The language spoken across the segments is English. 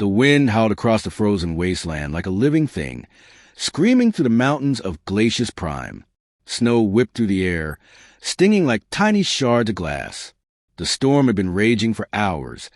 The wind howled across the frozen wasteland like a living thing, screaming through the mountains of glacious prime. Snow whipped through the air, stinging like tiny shards of glass. The storm had been raging for hours,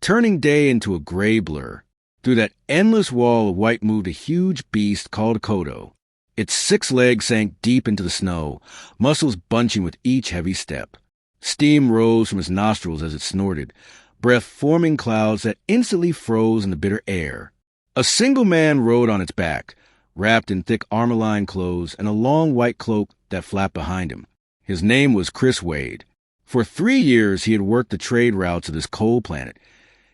turning day into a gray blur. Through that endless wall of white moved a huge beast called a kodo. Its 6 legs sank deep into the snow, muscles bunching with each heavy step. Steam rose from its nostrils as it snorted, breath forming clouds that instantly froze in the bitter air. A single man rode on its back, wrapped in thick armor-lined clothes and a long white cloak that flapped behind him. His name was Chris Wade. For 3 years he had worked the trade routes of this cold planet,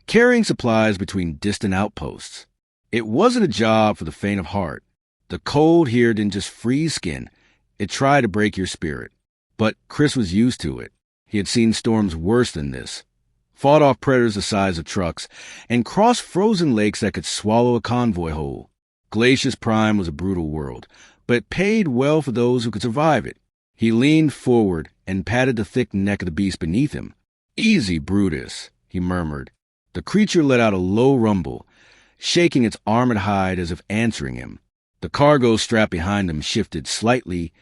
carrying supplies between distant outposts. It wasn't a job for the faint of heart. The cold here didn't just freeze skin, it tried to break your spirit. But Chris was used to it. He had seen storms worse than this, fought off predators the size of trucks, and crossed frozen lakes that could swallow a convoy whole. Glacius Prime was a brutal world, but it paid well for those who could survive it. He leaned forward and patted the thick neck of the beast beneath him. "Easy, Brutus," he murmured. The creature let out a low rumble, shaking its armored hide as if answering him. The cargo strapped behind them shifted slightly,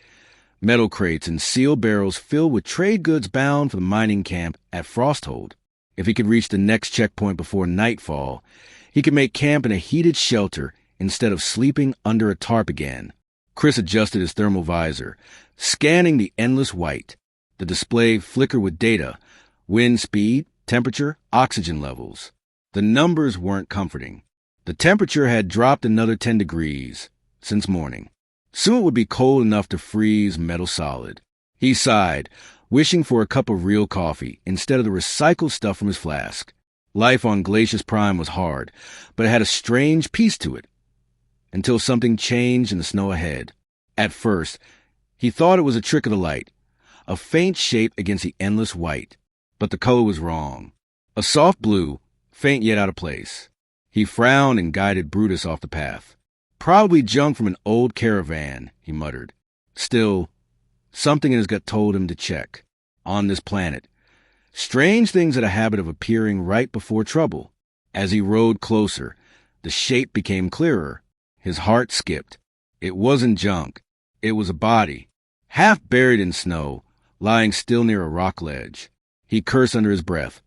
metal crates and sealed barrels filled with trade goods bound for the mining camp at Frosthold. If he could reach the next checkpoint before nightfall, he could make camp in a heated shelter instead of sleeping under a tarp again. Chris adjusted his thermal visor, scanning the endless white. The display flickered with data, wind speed, temperature, oxygen levels. The numbers weren't comforting. The temperature had dropped another 10 degrees since morning. Soon it would be cold enough to freeze metal solid. He sighed, wishing for a cup of real coffee instead of the recycled stuff from his flask. Life on Glacius Prime was hard, but it had a strange peace to it, until something changed in the snow ahead. At first, he thought it was a trick of the light, a faint shape against the endless white. But the color was wrong. A soft blue, faint yet out of place. He frowned and guided Brutus off the path. "Probably junk from an old caravan," he muttered. Still, something in his gut told him to check. On this planet, strange things had a habit of appearing right before trouble. As he rode closer, the shape became clearer. His heart skipped. It wasn't junk. It was a body, half buried in snow, lying still near a rock ledge. He cursed under his breath,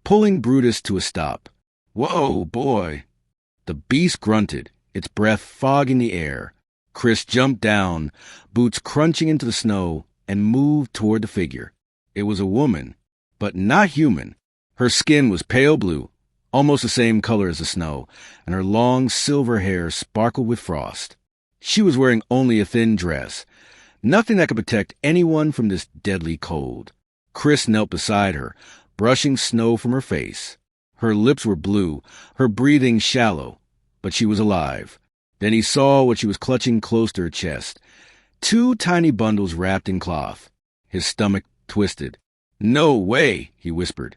pulling Brutus to a stop. "Whoa, boy!" The beast grunted, its breath fogging the air. Chris jumped down, boots crunching into the snow, and moved toward the figure. It was a woman, but not human. Her skin was pale blue, almost the same color as the snow, and her long silver hair sparkled with frost. She was wearing only a thin dress, nothing that could protect anyone from this deadly cold. Chris knelt beside her, brushing snow from her face. Her lips were blue, her breathing shallow, but she was alive. Then he saw what she was clutching close to her chest, 2 tiny bundles wrapped in cloth. His stomach twisted. "No way," he whispered,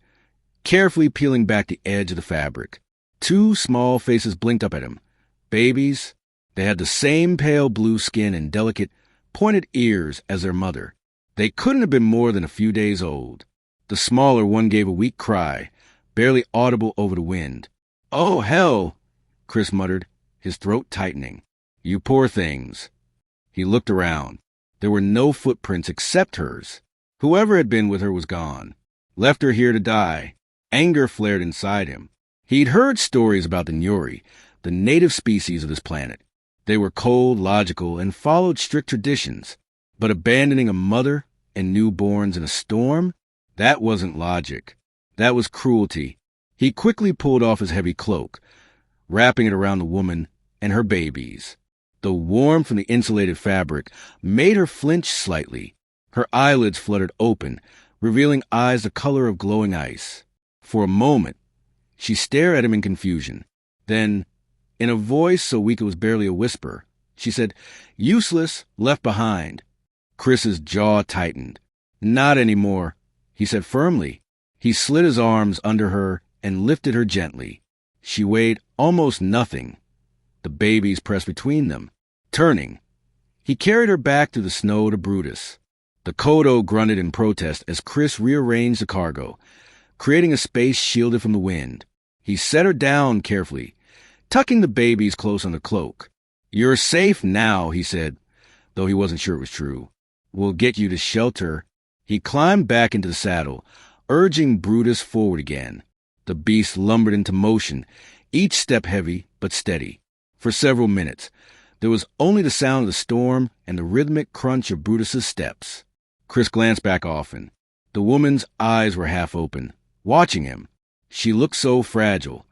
carefully peeling back the edge of the fabric. 2 small faces blinked up at him. Babies. They had the same pale blue skin and delicate, pointed ears as their mother. They couldn't have been more than a few days old. The smaller one gave a weak cry, barely audible over the wind. "Oh, hell!" Chris muttered, his throat tightening. "You poor things." He looked around. There were no footprints except hers. Whoever had been with her was gone. Left her here to die. Anger flared inside him. He'd heard stories about the Nyuri, the native species of this planet. They were cold, logical, and followed strict traditions. But abandoning a mother and newborns in a storm? That wasn't logic. That was cruelty. He quickly pulled off his heavy cloak, wrapping it around the woman and her babies. The warmth from the insulated fabric made her flinch slightly. Her eyelids fluttered open, revealing eyes the color of glowing ice. For a moment, she stared at him in confusion. Then, in a voice so weak it was barely a whisper, she said, "Useless, left behind." Chris's jaw tightened. "Not anymore," he said firmly. He slid his arms under her and lifted her gently. She weighed almost nothing. The babies pressed between them, turning. He carried her back through the snow to Brutus. The kodo grunted in protest as Chris rearranged the cargo, creating a space shielded from the wind. He set her down carefully, tucking the babies close on the cloak. "You're safe now," he said, though he wasn't sure it was true. "We'll get you to shelter." He climbed back into the saddle, urging Brutus forward again. The beast lumbered into motion, each step heavy but steady. For several minutes, there was only the sound of the storm and the rhythmic crunch of Brutus's steps. Chris glanced back often. The woman's eyes were half open, watching him. She looked so fragile,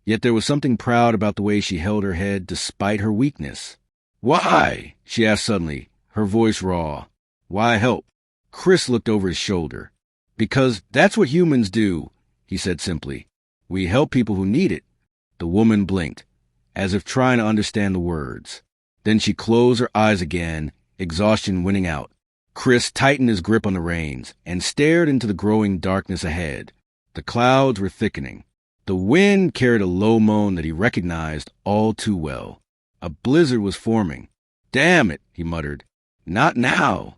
yet there was something proud about the way she held her head despite her weakness. "Why?" she asked suddenly, her voice raw. "Why help?" Chris looked over his shoulder. "Because that's what humans do," he said simply. "We help people who need it." The woman blinked, as if trying to understand the words. Then she closed her eyes again, exhaustion winning out. Chris tightened his grip on the reins and stared into the growing darkness ahead. The clouds were thickening. The wind carried a low moan that he recognized all too well. A blizzard was forming. "Damn it," he muttered. "Not now."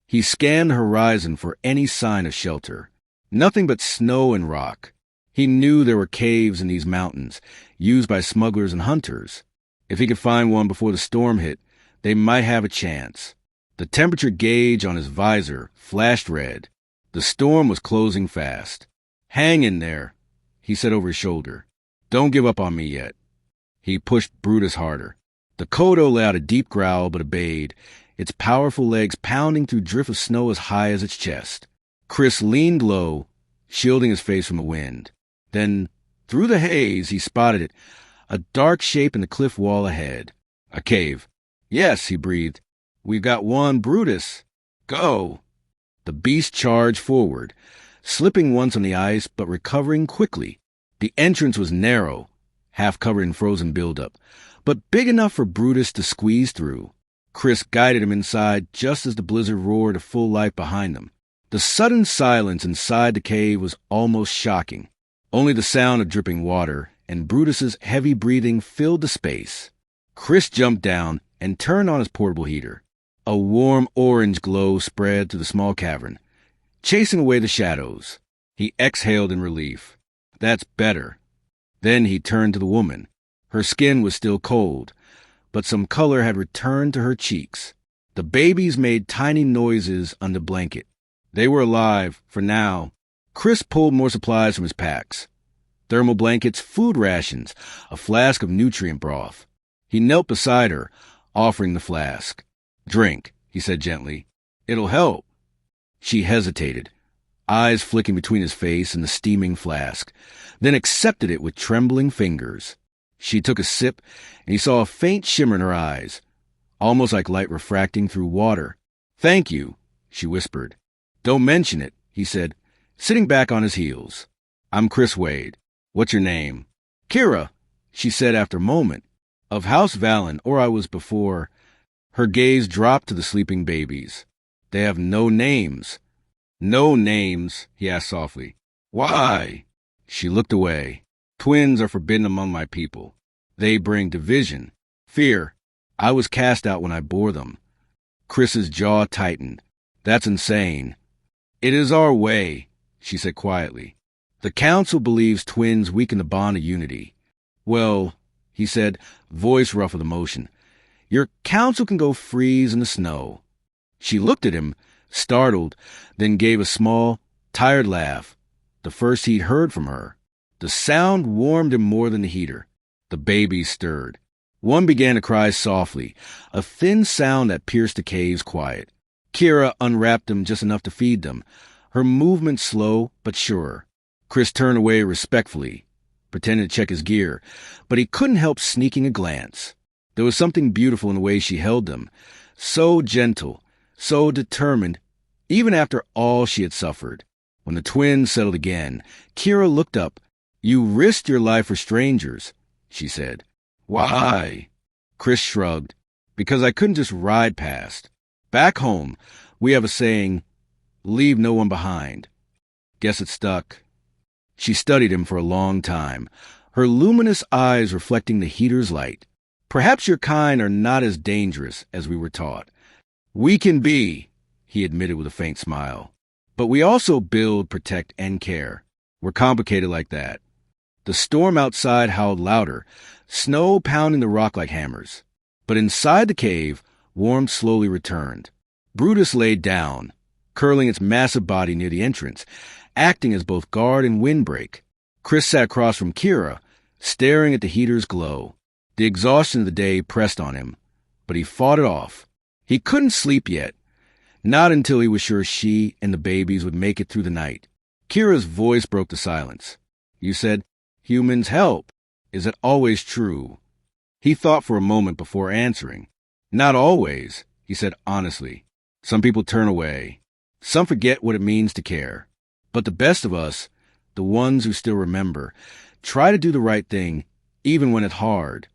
He scanned the horizon for any sign of shelter. Nothing but snow and rock. He knew there were caves in these mountains, used by smugglers and hunters. If he could find one before the storm hit, they might have a chance. The temperature gauge on his visor flashed red. The storm was closing fast. "Hang in there," he said over his shoulder. "Don't give up on me yet." He pushed Brutus harder. The Kodo let out a deep growl but obeyed, its powerful legs pounding through drift of snow as high as its chest. Chris leaned low, shielding his face from the wind. Then, through the haze, he spotted it, a dark shape in the cliff wall ahead. A cave. "Yes," he breathed. "We've got one, Brutus. Go." The beast charged forward, slipping once on the ice but recovering quickly. The entrance was narrow, half covered in frozen buildup, but big enough for Brutus to squeeze through. Chris guided him inside just as the blizzard roared to full life behind them. The sudden silence inside the cave was almost shocking. Only the sound of dripping water and Brutus's heavy breathing filled the space. Chris jumped down and turned on his portable heater. A warm orange glow spread through the small cavern, chasing away the shadows. He exhaled in relief. "That's better." Then he turned to the woman. Her skin was still cold, but some color had returned to her cheeks. The babies made tiny noises under the blanket. They were alive, for now. Chris pulled more supplies from his packs. Thermal blankets, food rations, a flask of nutrient broth. He knelt beside her, offering the flask. "Drink," he said gently. "It'll help." She hesitated, eyes flicking between his face and the steaming flask, then accepted it with trembling fingers. She took a sip, and he saw a faint shimmer in her eyes, almost like light refracting through water. "Thank you," she whispered. "Don't mention it," he said, sitting back on his heels. "I'm Chris Wade. What's your name?" "Kira," she said after a moment. "Of House Valen, or I was before." Her gaze dropped to the sleeping babies. "They have no names." "No names?" he asked softly. "Why?" She looked away. "Twins are forbidden among my people. They bring division, fear. I was cast out when I bore them." Chris's jaw tightened. "That's insane." "It is our way," she said quietly. "The council believes twins weaken the bond of unity." "Well," he said, voice rough with emotion, "your council can go freeze in the snow." She looked at him, startled, then gave a small, tired laugh, the first he'd heard from her. The sound warmed him more than the heater. The babies stirred. One began to cry softly, a thin sound that pierced the cave's quiet. Kira unwrapped them just enough to feed them, her movement slow but sure. Chris turned away respectfully, pretending to check his gear, but he couldn't help sneaking a glance. There was something beautiful in the way she held them, so gentle, so determined, even after all she had suffered. When the twins settled again, Kira looked up. "You risked your life for strangers," she said. "Why?" Chris shrugged. "Because I couldn't just ride past. Back home, we have a saying, leave no one behind. Guess it stuck." She studied him for a long time, her luminous eyes reflecting the heater's light. "Perhaps your kind are not as dangerous as we were taught." "We can be," he admitted with a faint smile. "But we also build, protect, and care. We're complicated like that." The storm outside howled louder, snow pounding the rock like hammers. But inside the cave, warmth slowly returned. Brutus laid down, curling its massive body near the entrance, acting as both guard and windbreak. Chris sat across from Kira, staring at the heater's glow. The exhaustion of the day pressed on him, but he fought it off. He couldn't sleep yet, not until he was sure she and the babies would make it through the night. Kira's voice broke the silence. You said, "Humans help. Is that always true?" He thought for a moment before answering. Not always, he said honestly. Some people turn away. Some forget what it means to care. But the best of us, the ones who still remember, try to do the right thing, even when it's hard.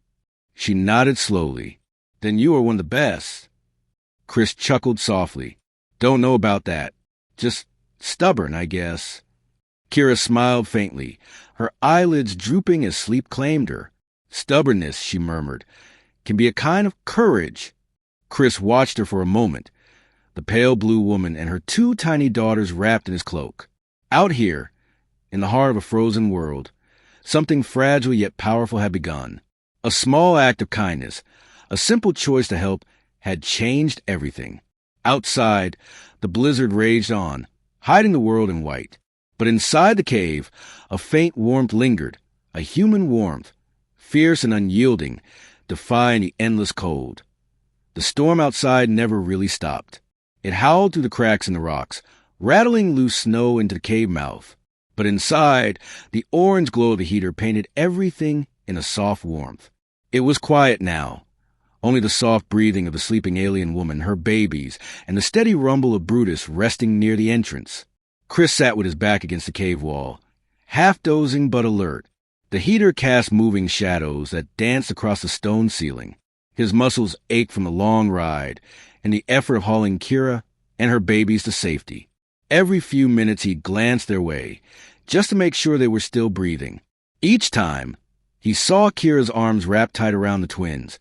She nodded slowly. Then you are one of the best. Chris chuckled softly. Don't know about that. Just stubborn, I guess. Kira smiled faintly, her eyelids drooping as sleep claimed her. Stubbornness, she murmured, can be a kind of courage. Chris watched her for a moment, the pale blue woman and her two tiny daughters wrapped in his cloak. Out here, in the heart of a frozen world, something fragile yet powerful had begun. A small act of kindness, a simple choice to help, had changed everything. Outside, the blizzard raged on, hiding the world in white. But inside the cave, a faint warmth lingered, a human warmth, fierce and unyielding, defying the endless cold. The storm outside never really stopped. It howled through the cracks in the rocks, rattling loose snow into the cave mouth. But inside, the orange glow of the heater painted everything in a soft warmth. It was quiet now. Only the soft breathing of the sleeping alien woman, her babies, and the steady rumble of Brutus resting near the entrance. Chris sat with his back against the cave wall, half dozing but alert. The heater cast moving shadows that danced across the stone ceiling. His muscles ached from the long ride and the effort of hauling Kira and her babies to safety. Every few minutes he glanced their way, just to make sure they were still breathing. Each time, he saw Kira's arms wrapped tight around the twins,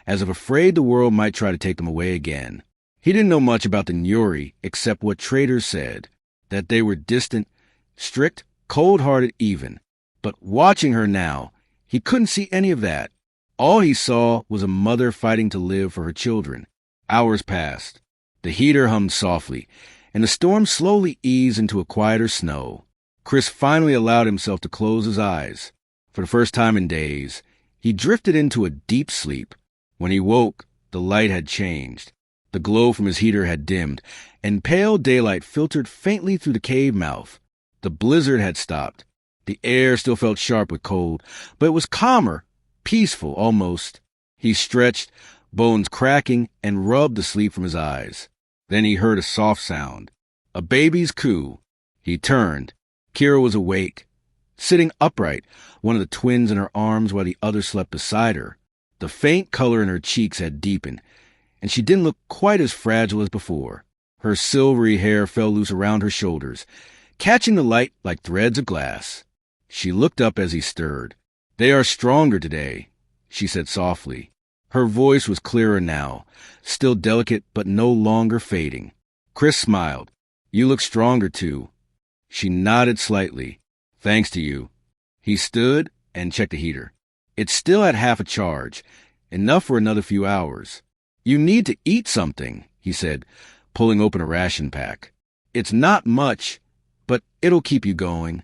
as if afraid the world might try to take them away again. He didn't know much about the Nuri except what traders said, that they were distant, strict, cold-hearted even. But watching her now, he couldn't see any of that. All he saw was a mother fighting to live for her children. Hours passed. The heater hummed softly, and the storm slowly eased into a quieter snow. Chris finally allowed himself to close his eyes. For the first time in days, he drifted into a deep sleep. When he woke, the light had changed. The glow from his heater had dimmed, and pale daylight filtered faintly through the cave mouth. The blizzard had stopped. The air still felt sharp with cold, but it was calmer, peaceful almost. He stretched, bones cracking, and rubbed the sleep from his eyes. Then he heard a soft sound, a baby's coo. He turned. Kira was awake, sitting upright, one of the twins in her arms while the other slept beside her. The faint color in her cheeks had deepened, and she didn't look quite as fragile as before. Her silvery hair fell loose around her shoulders, catching the light like threads of glass. She looked up as he stirred. They are stronger today, she said softly. Her voice was clearer now, still delicate but no longer fading. Chris smiled. You look stronger too. She nodded slightly. Thanks to you. He stood and checked the heater. It's still at half a charge, enough for another few hours. You need to eat something, he said, pulling open a ration pack. It's not much, but it'll keep you going.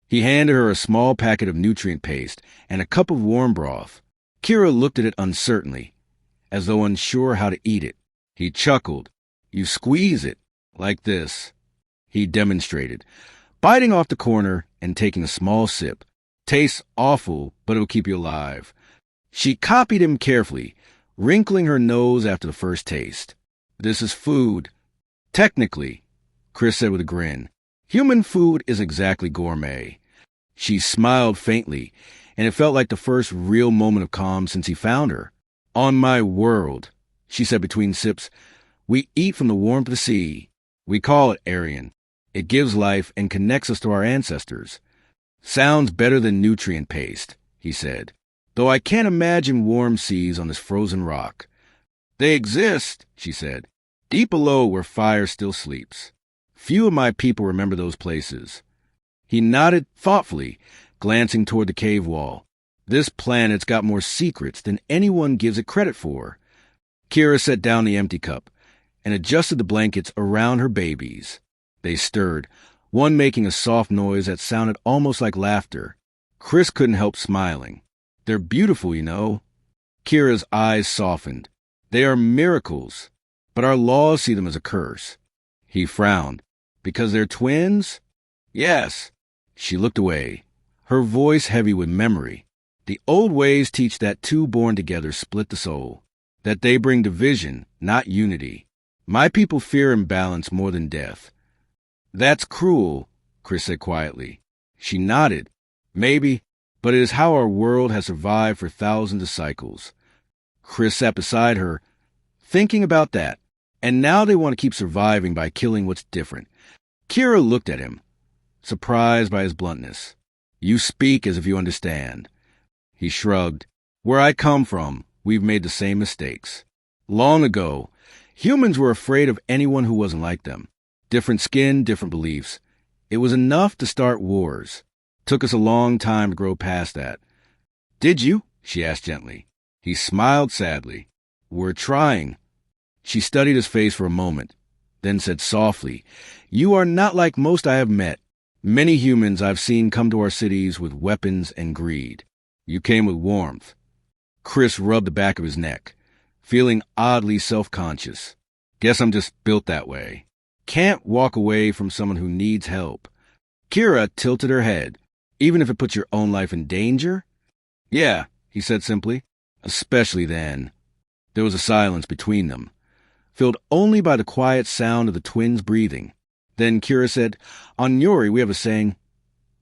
He handed her a small packet of nutrient paste and a cup of warm broth. Kira looked at it uncertainly, as though unsure how to eat it. He chuckled. You squeeze it, like this. He demonstrated, biting off the corner and taking a small sip. Tastes awful, but it'll keep you alive. She copied him carefully, wrinkling her nose after the first taste. This is food. Technically, Chris said with a grin. Human food is exactly gourmet. She smiled faintly, and it felt like the first real moment of calm since he found her. On my world, she said between sips, we eat from the warmth of the sea. We call it Aryan. It gives life and connects us to our ancestors. Sounds better than nutrient paste, he said, though I can't imagine warm seas on this frozen rock. They exist, she said, deep below where fire still sleeps. Few of my people remember those places. He nodded thoughtfully, glancing toward the cave wall. This planet's got more secrets than anyone gives it credit for. Kira set down the empty cup and adjusted the blankets around her babies. They stirred, one making a soft noise that sounded almost like laughter. Chris couldn't help smiling. They're beautiful, you know. Kira's eyes softened. They are miracles, but our laws see them as a curse. He frowned. Because they're twins? Yes. She looked away, her voice heavy with memory. The old ways teach that two born together split the soul, that they bring division, not unity. My people fear imbalance more than death. That's cruel, Chris said quietly. She nodded. Maybe, but it is how our world has survived for thousands of cycles. Chris sat beside her, thinking about that. And now they want to keep surviving by killing what's different. Kira looked at him, surprised by his bluntness. You speak as if you understand. He shrugged. Where I come from, we've made the same mistakes. Long ago, humans were afraid of anyone who wasn't like them. Different skin, different beliefs. It was enough to start wars. Took us a long time to grow past that. Did you? She asked gently. He smiled sadly. We're trying. She studied his face for a moment, then said softly, You are not like most I have met. Many humans I've seen come to our cities with weapons and greed. You came with warmth. Chris rubbed the back of his neck, feeling oddly self-conscious. Guess I'm just built that way. Can't walk away from someone who needs help. Kira tilted her head. Even if it puts your own life in danger? Yeah, he said simply. Especially then. There was a silence between them, filled only by the quiet sound of the twins breathing. Then Kira said, On Yuri we have a saying,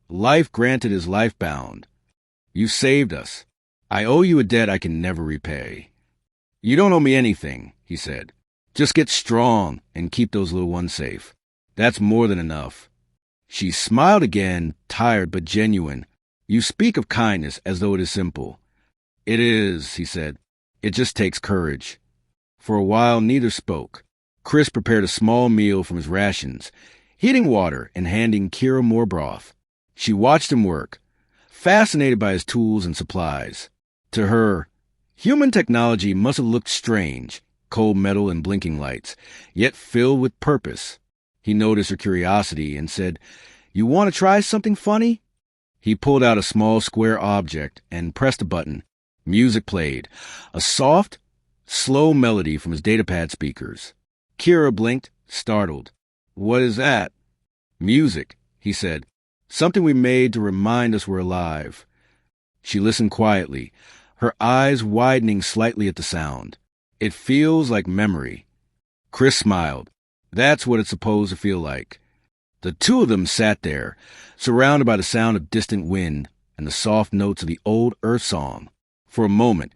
Life granted is life bound. You saved us. I owe you a debt I can never repay. You don't owe me anything, he said. Just get strong and keep those little ones safe. That's more than enough. She smiled again, tired but genuine. You speak of kindness as though it is simple. It is, he said. It just takes courage. For a while, neither spoke. Chris prepared a small meal from his rations, heating water and handing Kira more broth. She watched him work, fascinated by his tools and supplies. To her, human technology must have looked strange, cold metal and blinking lights, yet filled with purpose. He noticed her curiosity and said, You want to try something funny? He pulled out a small square object and pressed a button. Music played, a soft, slow melody from his datapad speakers. Kira blinked, startled. What is that? Music, he said. Something we made to remind us we're alive. She listened quietly, her eyes widening slightly at the sound. It feels like memory. Chris smiled. That's what it's supposed to feel like. The two of them sat there, surrounded by the sound of distant wind and the soft notes of the old Earth song. For a moment,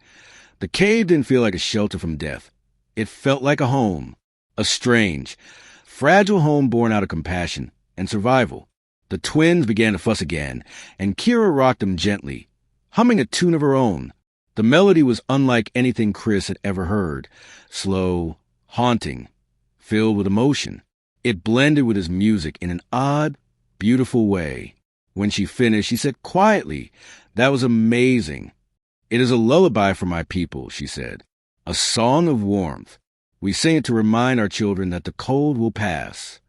the cave didn't feel like a shelter from death. It felt like a home, a strange, fragile home born out of compassion and survival. The twins began to fuss again, and Kira rocked them gently, humming a tune of her own. The melody was unlike anything Chris had ever heard, slow, haunting, filled with emotion. It blended with his music in an odd, beautiful way. When she finished, she said quietly, That was amazing. It is a lullaby for my people, she said. A song of warmth. We sing it to remind our children that the cold will pass.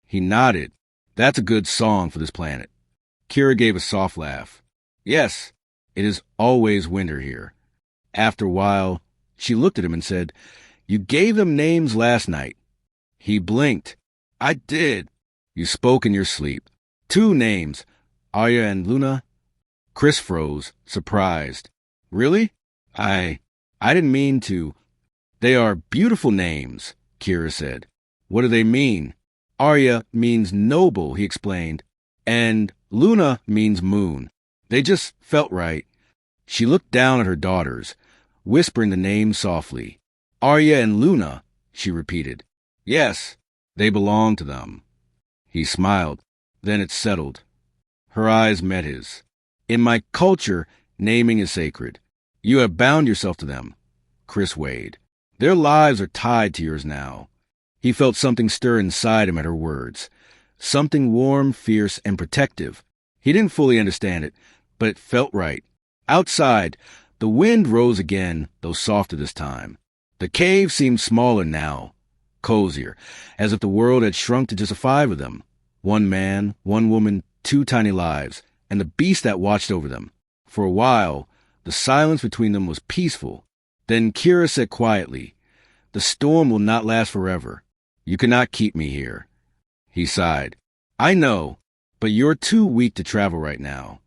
He nodded. That's a good song for this planet. Kira gave a soft laugh. Yes, it is always winter here. After a while, she looked at him and said, You gave them names last night. He blinked. I did. You spoke in your sleep. 2 names, Arya and Luna. Chris froze, surprised. Really? I didn't mean to. They are beautiful names, Kira said. What do they mean? Arya means noble, he explained, and Luna means moon. They just felt right. She looked down at her daughters, whispering the names softly. Arya and Luna, she repeated. Yes, they belong to them. He smiled. Then it settled. Her eyes met his. In my culture, naming is sacred. You have bound yourself to them. Chris weighed. Their lives are tied to yours now. He felt something stir inside him at her words. Something warm, fierce, and protective. He didn't fully understand it, but it felt right. Outside, the wind rose again, though softer this time. The cave seemed smaller now, cozier, as if the world had shrunk to just 5 of them. 1 man, 1 woman, 2 tiny lives, and the beast that watched over them. For a while, the silence between them was peaceful. Then Kira said quietly, "The storm will not last forever. You cannot keep me here." He sighed. "I know, but you're too weak to travel right now.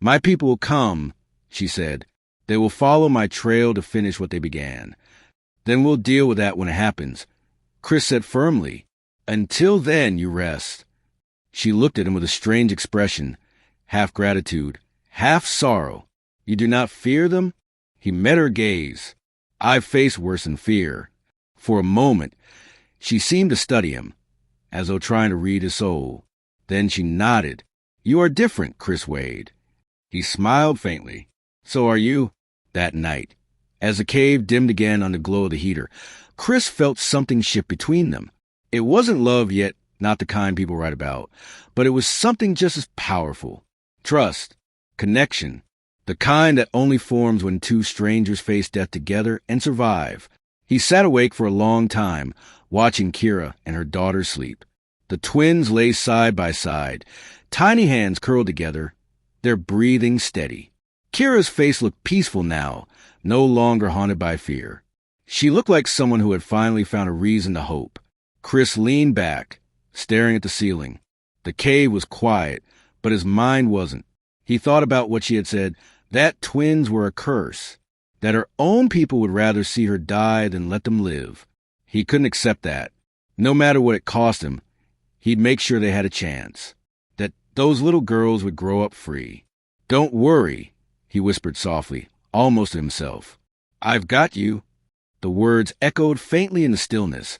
My people will come," she said. "They will follow my trail to finish what they began. Then we'll deal with that when it happens." Chris said firmly, "Until then, you rest." She looked at him with a strange expression, half gratitude, half sorrow. "You do not fear them?" He met her gaze. "I've faced worse than fear." For a moment, she seemed to study him, as though trying to read his soul. Then she nodded. "You are different, Chris Wade." He smiled faintly. "So are you." That night, as the cave dimmed again on the glow of the heater, Chris felt something shift between them. It wasn't love yet, not the kind people write about, but it was something just as powerful. Trust, connection, the kind that only forms when 2 strangers face death together and survive. He sat awake for a long time, watching Kira and her daughter sleep. The twins lay side by side, tiny hands curled together, their breathing steady. Kira's face looked peaceful now, no longer haunted by fear. She looked like someone who had finally found a reason to hope. Chris leaned back, staring at the ceiling. The cave was quiet, but his mind wasn't. He thought about what she had said, that twins were a curse, that her own people would rather see her die than let them live. He couldn't accept that. No matter what it cost him, he'd make sure they had a chance, that those little girls would grow up free. "Don't worry," he whispered softly, almost to himself. "I've got you." The words echoed faintly in the stillness,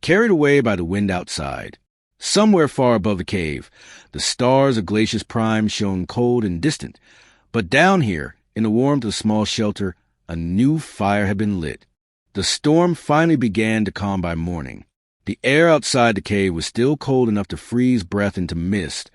carried away by the wind outside. Somewhere far above the cave, the stars of Glacius Prime shone cold and distant, but down here, in the warmth of the small shelter, a new fire had been lit. The storm finally began to calm by morning. The air outside the cave was still cold enough to freeze breath into mist,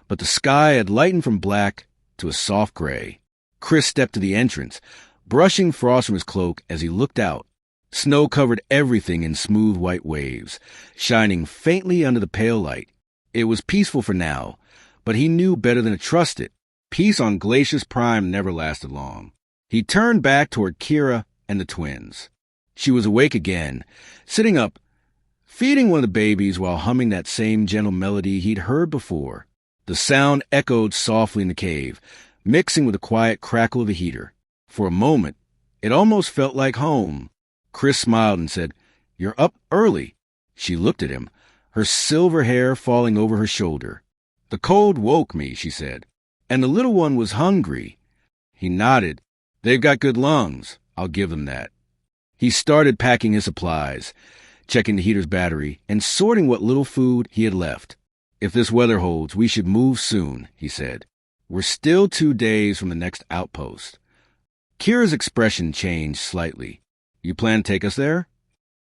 but the sky had lightened from black to a soft gray. Chris stepped to the entrance, brushing frost from his cloak as he looked out. Snow covered everything in smooth white waves, shining faintly under the pale light. It was peaceful for now, but he knew better than to trust it. Peace on Glacius Prime never lasted long. He turned back toward Kira and the twins. She was awake again, sitting up, feeding one of the babies while humming that same gentle melody he'd heard before. The sound echoed softly in the cave, mixing with the quiet crackle of the heater. For a moment, it almost felt like home. Chris smiled and said, "You're up early." She looked at him, her silver hair falling over her shoulder. "The cold woke me," she said, "and the little one was hungry." He nodded. "They've got good lungs. I'll give them that." He started packing his supplies, checking the heater's battery, and sorting what little food he had left. "If this weather holds, we should move soon," he said. "We're still 2 days from the next outpost." Kira's expression changed slightly. "You plan to take us there?"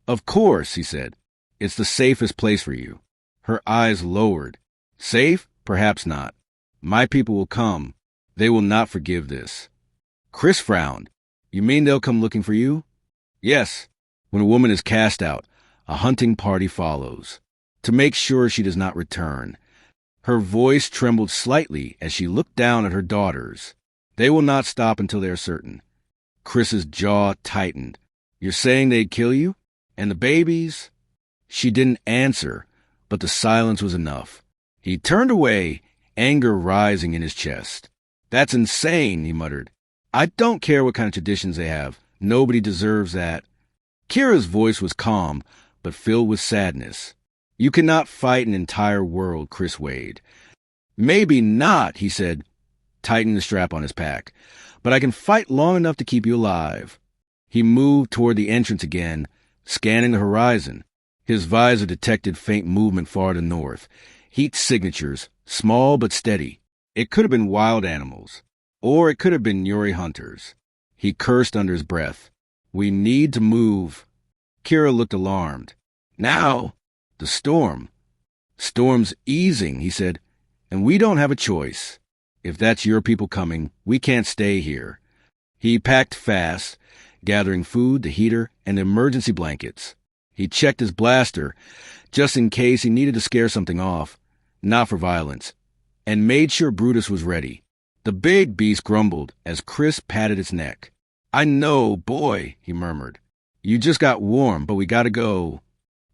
"Of course," he said. "It's the safest place for you." Her eyes lowered. "Safe? Perhaps not. My people will come. They will not forgive this." Chris frowned. "You mean they'll come looking for you?" "Yes. When a woman is cast out, a hunting party follows, to make sure she does not return." Her voice trembled slightly as she looked down at her daughters. "They will not stop until they are certain." Chris's jaw tightened. "You're saying they'd kill you? And the babies?" She didn't answer, but the silence was enough. He turned away, anger rising in his chest. "That's insane," he muttered. "I don't care what kind of traditions they have. Nobody deserves that." Kira's voice was calm, but filled with sadness. "You cannot fight an entire world, Chris Wade." "Maybe not," he said, tightening the strap on his pack, "but I can fight long enough to keep you alive." He moved toward the entrance again, scanning the horizon. His visor detected faint movement far to the north. Heat signatures, small but steady. It could have been wild animals, or it could have been Yuri hunters. He cursed under his breath. "We need to move." Kira looked alarmed. "Now?" "The storm." "Storm's easing," he said, "and we don't have a choice." If that's your people coming, we can't stay here. He packed fast, gathering food, the heater, and emergency blankets. He checked his blaster, just in case he needed to scare something off, not for violence, and made sure Brutus was ready. The big beast grumbled as Chris patted its neck. I know, boy, he murmured. You just got warm, but we gotta go.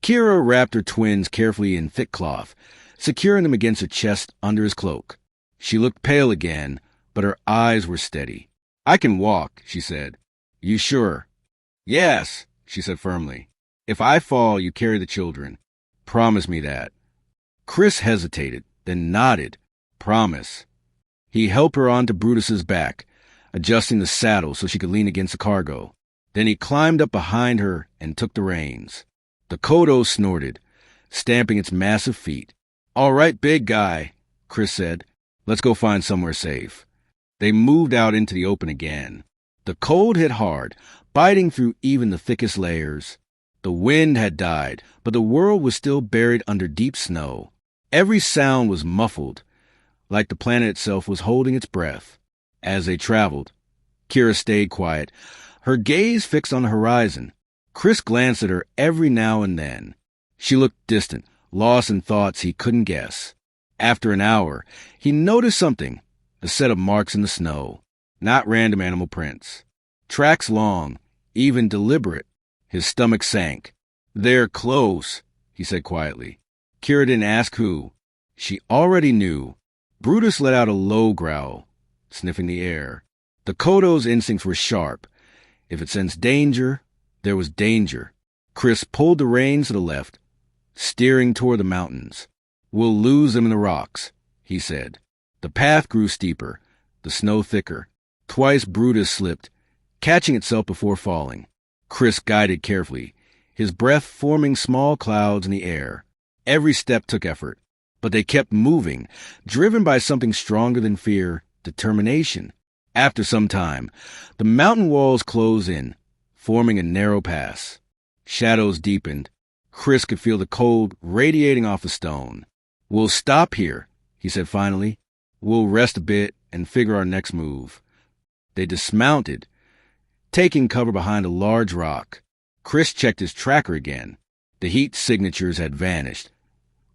Kira wrapped her twins carefully in thick cloth, securing them against her chest under his cloak. She looked pale again, but her eyes were steady. I can walk, she said. You sure? Yes, she said firmly. If I fall, you carry the children. Promise me that. Chris hesitated, then nodded. Promise. He helped her onto Brutus's back, adjusting the saddle so she could lean against the cargo. Then he climbed up behind her and took the reins. The Kodo snorted, stamping its massive feet. All right, big guy, Chris said. Let's go find somewhere safe. They moved out into the open again. The cold hit hard, biting through even the thickest layers. The wind had died, but the world was still buried under deep snow. Every sound was muffled, like the planet itself was holding its breath. As they traveled, Kira stayed quiet, her gaze fixed on the horizon. Chris glanced at her every now and then. She looked distant, lost in thoughts he couldn't guess. After an hour, he noticed something, a set of marks in the snow, not random animal prints. Tracks long, even deliberate. His stomach sank. They're close, he said quietly. Kira didn't ask who. She already knew. Brutus let out a low growl, sniffing the air. The Kodo's instincts were sharp. If it sensed danger, there was danger. Chris pulled the reins to the left, steering toward the mountains. We'll lose them in the rocks, he said. The path grew steeper, the snow thicker. Twice Brutus slipped, catching itself before falling. Chris guided carefully, his breath forming small clouds in the air. Every step took effort, but they kept moving, driven by something stronger than fear, determination. After some time, the mountain walls closed in, forming a narrow pass. Shadows deepened. Chris could feel the cold radiating off the stone. We'll stop here, he said finally. We'll rest a bit and figure our next move. They dismounted, taking cover behind a large rock. Chris checked his tracker again. The heat signatures had vanished,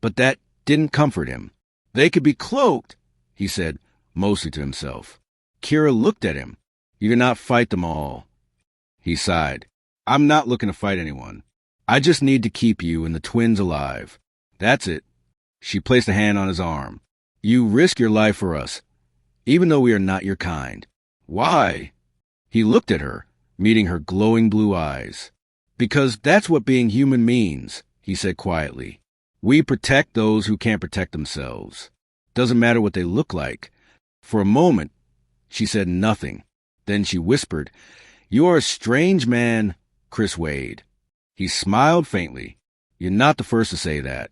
but that didn't comfort him. They could be cloaked, he said, mostly to himself. Kira looked at him. You did not fight them all. He sighed. I'm not looking to fight anyone. I just need to keep you and the twins alive. That's it. She placed a hand on his arm. You risk your life for us, even though we are not your kind. Why? He looked at her, meeting her glowing blue eyes. Because that's what being human means, he said quietly. We protect those who can't protect themselves. Doesn't matter what they look like. For a moment, she said nothing. Then she whispered, You are a strange man, Chris Wade. He smiled faintly. You're not the first to say that.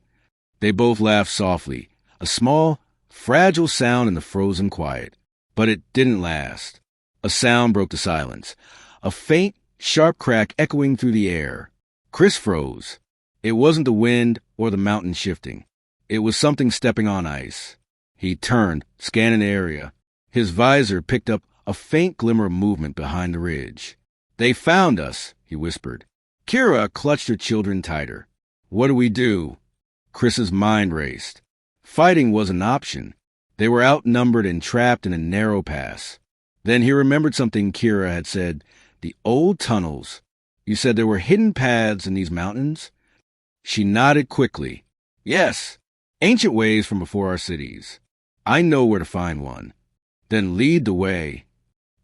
They both laughed softly, a small, fragile sound in the frozen quiet. But it didn't last. A sound broke the silence, a faint, sharp crack echoing through the air. Chris froze. It wasn't the wind or the mountain shifting. It was something stepping on ice. He turned, scanning the area. His visor picked up a faint glimmer of movement behind the ridge. They found us, he whispered. Kira clutched her children tighter. What do we do? Chris's mind raced. Fighting was an option. They were outnumbered and trapped in a narrow pass. Then he remembered something Kira had said. The old tunnels. You said there were hidden paths in these mountains? She nodded quickly. Yes, ancient ways from before our cities. I know where to find one. Then lead the way.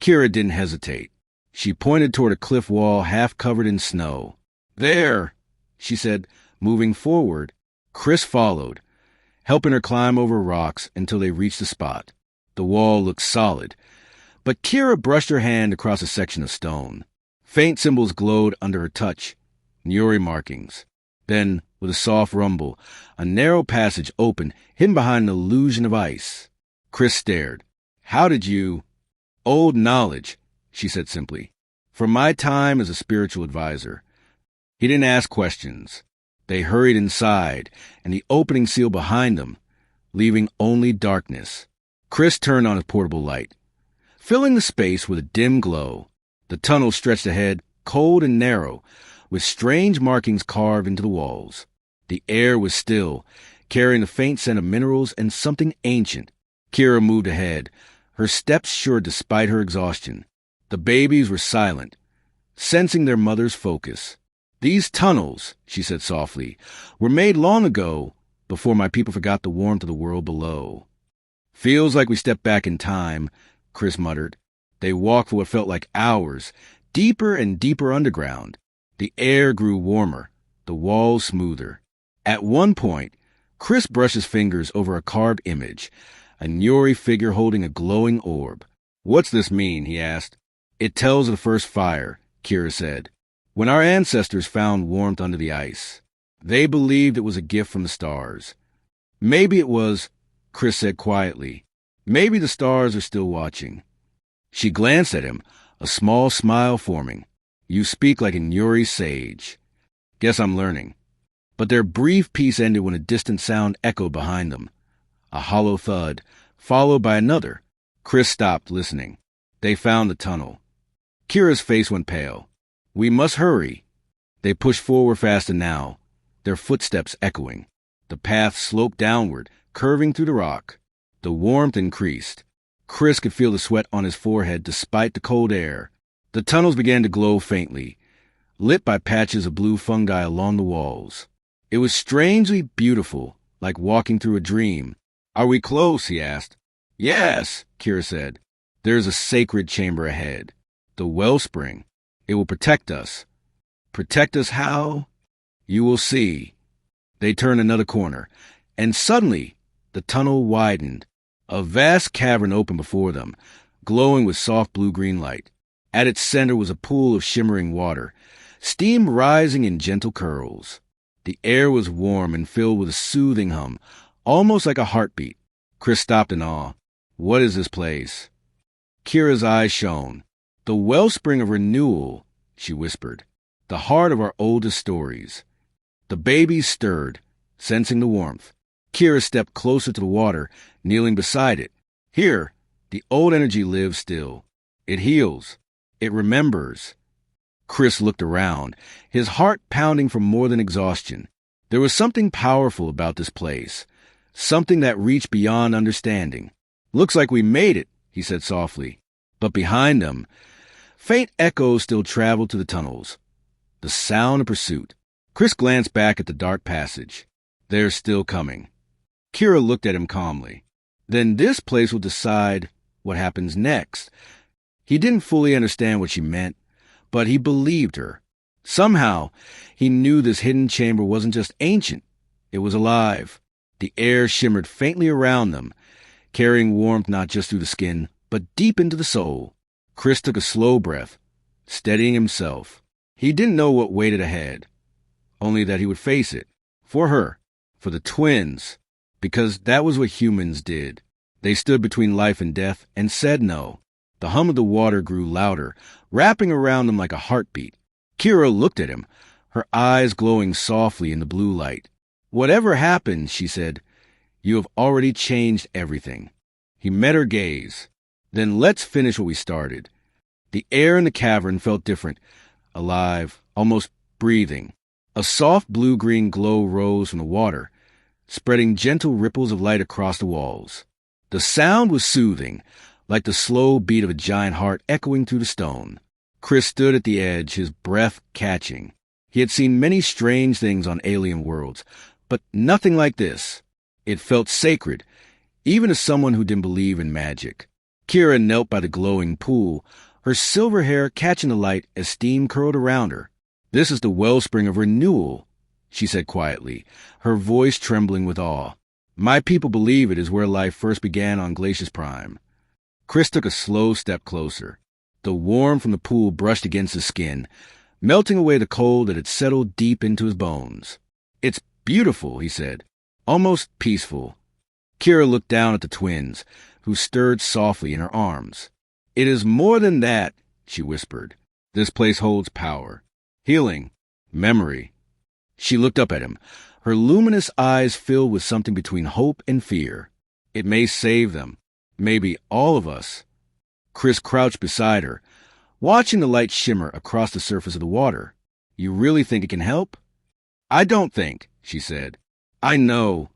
Kira didn't hesitate. She pointed toward a cliff wall half covered in snow. There, she said, moving forward. Chris followed, helping her climb over rocks until they reached the spot. The wall looked solid, but Kira brushed her hand across a section of stone. Faint symbols glowed under her touch, Nyori markings. Then, with a soft rumble, a narrow passage opened, hidden behind an illusion of ice. Chris stared. How did you... Old knowledge, she said simply. From my time as a spiritual advisor. He didn't ask questions. They hurried inside, and the opening sealed behind them, leaving only darkness. Chris turned on his portable light, filling the space with a dim glow. The tunnel stretched ahead, cold and narrow, with strange markings carved into the walls. The air was still, carrying the faint scent of minerals and something ancient. Kira moved ahead, her steps sure despite her exhaustion. The babies were silent, sensing their mother's focus. "These tunnels," she said softly, "were made long ago, before my people forgot the warmth of the world below." "Feels like we stepped back in time," Chris muttered. They walked for what felt like hours, deeper and deeper underground. The air grew warmer, the walls smoother. At one point, Chris brushed his fingers over a carved image, a Nyori figure holding a glowing orb. "What's this mean?" he asked. "It tells of the first fire," Kira said. "When our ancestors found warmth under the ice, they believed it was a gift from the stars." "Maybe it was," Chris said quietly. "Maybe the stars are still watching." She glanced at him, a small smile forming. "You speak like a Nyori sage. Guess I'm learning." But their brief peace ended when a distant sound echoed behind them. A hollow thud, followed by another. Chris stopped, listening. They found the tunnel. Kira's face went pale. "We must hurry." They pushed forward faster now, their footsteps echoing. The path sloped downward, curving through the rock. The warmth increased. Chris could feel the sweat on his forehead despite the cold air. The tunnels began to glow faintly, lit by patches of blue fungi along the walls. It was strangely beautiful, like walking through a dream. "Are we close?" he asked. "Yes," Kira said. "There's a sacred chamber ahead. The wellspring. It will protect us." "Protect us how?" "You will see." They turned another corner, and suddenly the tunnel widened. A vast cavern opened before them, glowing with soft blue-green light. At its center was a pool of shimmering water, steam rising in gentle curls. The air was warm and filled with a soothing hum, almost like a heartbeat. Chris stopped in awe. "What is this place?" Kira's eyes shone. "The wellspring of renewal," she whispered. "The heart of our oldest stories." The babies stirred, sensing the warmth. Kira stepped closer to the water, kneeling beside it. "Here, the old energy lives still. It heals. It remembers." Chris looked around, his heart pounding from more than exhaustion. There was something powerful about this place, something that reached beyond understanding. "Looks like we made it," he said softly. But behind them, faint echoes still traveled to the tunnels. The sound of pursuit. Chris glanced back at the dark passage. "They're still coming." Kira looked at him calmly. "Then this place will decide what happens next." He didn't fully understand what she meant, but he believed her. Somehow, he knew this hidden chamber wasn't just ancient. It was alive. The air shimmered faintly around them, carrying warmth not just through the skin, but deep into the soul. Chris took a slow breath, steadying himself. He didn't know what waited ahead, only that he would face it. For her, for the twins, because that was what humans did. They stood between life and death and said no. The hum of the water grew louder, wrapping around them like a heartbeat. Kira looked at him, her eyes glowing softly in the blue light. "Whatever happens," she said, "you have already changed everything." He met her gaze. "Then let's finish what we started." The air in the cavern felt different, alive, almost breathing. A soft blue-green glow rose from the water, spreading gentle ripples of light across the walls. The sound was soothing, like the slow beat of a giant heart echoing through the stone. Chris stood at the edge, his breath catching. He had seen many strange things on alien worlds, but nothing like this. It felt sacred, even to someone who didn't believe in magic. Kira knelt by the glowing pool, her silver hair catching the light as steam curled around her. "This is the wellspring of renewal," she said quietly, her voice trembling with awe. "My people believe it is where life first began on Glacius Prime." Chris took a slow step closer. The warmth from the pool brushed against his skin, melting away the cold that had settled deep into his bones. "It's beautiful," he said, "almost peaceful." Kira looked down at the twins, who stirred softly in her arms. "It is more than that," she whispered. "This place holds power, healing, memory." She looked up at him, her luminous eyes filled with something between hope and fear. "It may save them." Maybe all of us. Chris crouched beside her, watching the light shimmer across the surface of the water. You really think it can help? I don't think, she said. I know.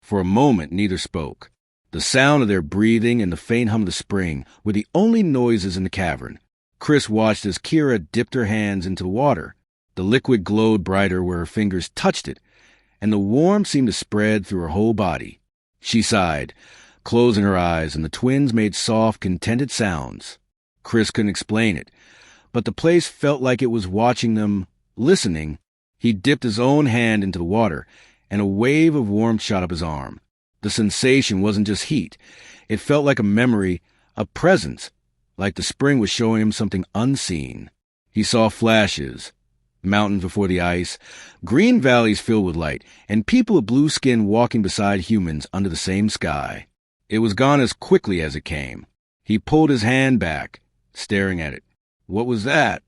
For a moment, neither spoke. The sound of their breathing and the faint hum of the spring were the only noises in the cavern. Chris watched as Kira dipped her hands into the water. The liquid glowed brighter where her fingers touched it, and the warmth seemed to spread through her whole body. She sighed, closing her eyes, and the twins made soft, contented sounds. Chris couldn't explain it, but the place felt like it was watching them, listening. He dipped his own hand into the water, and a wave of warmth shot up his arm. The sensation wasn't just heat. It felt like a memory, a presence, like the spring was showing him something unseen. He saw flashes, mountains before the ice, green valleys filled with light, and people with blue skin walking beside humans under the same sky. It was gone as quickly as it came. He pulled his hand back, staring at it. What was that?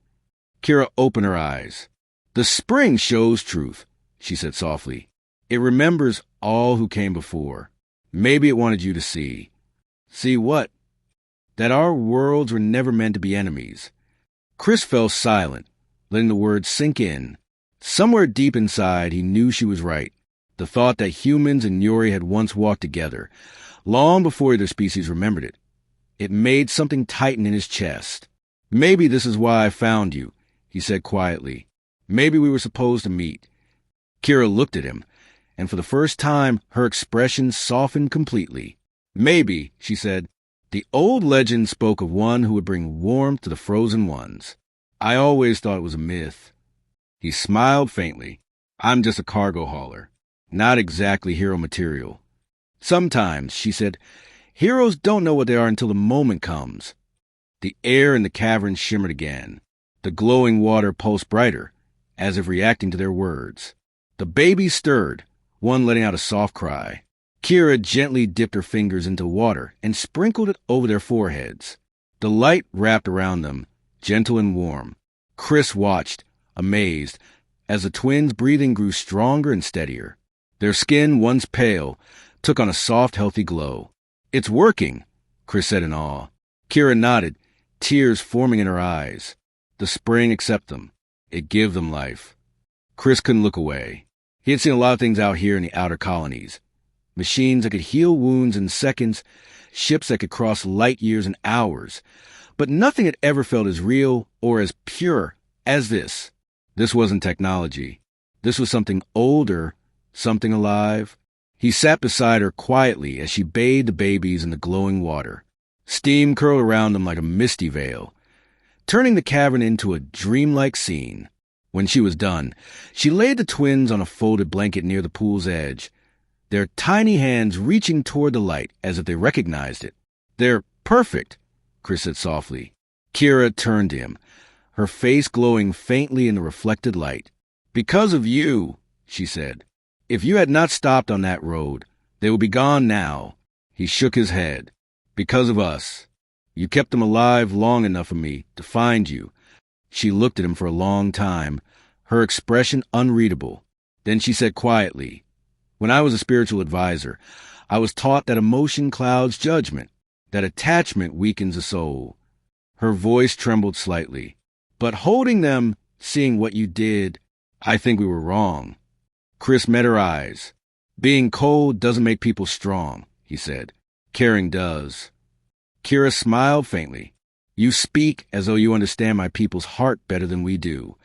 Kira opened her eyes. The spring shows truth, she said softly. It remembers all who came before. Maybe it wanted you to see. See what? That our worlds were never meant to be enemies. Chris fell silent, letting the words sink in. Somewhere deep inside, he knew she was right. The thought that humans and Yuri had once walked together, long before either species remembered it. It made something tighten in his chest. Maybe this is why I found you, he said quietly. Maybe we were supposed to meet. Kira looked at him, and for the first time, her expression softened completely. Maybe, she said, the old legend spoke of one who would bring warmth to the frozen ones. I always thought it was a myth. He smiled faintly. I'm just a cargo hauler, not exactly hero material. Sometimes, she said, heroes don't know what they are until the moment comes. The air in the cavern shimmered again. The glowing water pulsed brighter, as if reacting to their words. The babies stirred, one letting out a soft cry. Kira gently dipped her fingers into water and sprinkled it over their foreheads. The light wrapped around them, gentle and warm. Chris watched, amazed, as the twins' breathing grew stronger and steadier. Their skin, once pale, took on a soft, healthy glow. It's working, Chris said in awe. Kira nodded, tears forming in her eyes. The spring accepted them. It gave them life. Chris couldn't look away. He had seen a lot of things out here in the outer colonies. Machines that could heal wounds in seconds, ships that could cross light years in hours. But nothing had ever felt as real or as pure as this. This wasn't technology. This was something older, something alive. He sat beside her quietly as she bathed the babies in the glowing water. Steam curled around them like a misty veil, turning the cavern into a dreamlike scene. When she was done, she laid the twins on a folded blanket near the pool's edge, their tiny hands reaching toward the light as if they recognized it. They're perfect, Chris said softly. Kira turned to him, her face glowing faintly in the reflected light. Because of you, she said. If you had not stopped on that road, they would be gone now. He shook his head. Because of us. You kept them alive long enough for me to find you. She looked at him for a long time, her expression unreadable. Then she said quietly, when I was a spiritual advisor, I was taught that emotion clouds judgment, that attachment weakens the soul. Her voice trembled slightly. But holding them, seeing what you did, I think we were wrong. Chris met her eyes. Being cold doesn't make people strong, he said. Caring does. Kira smiled faintly. You speak as though you understand my people's heart better than we do.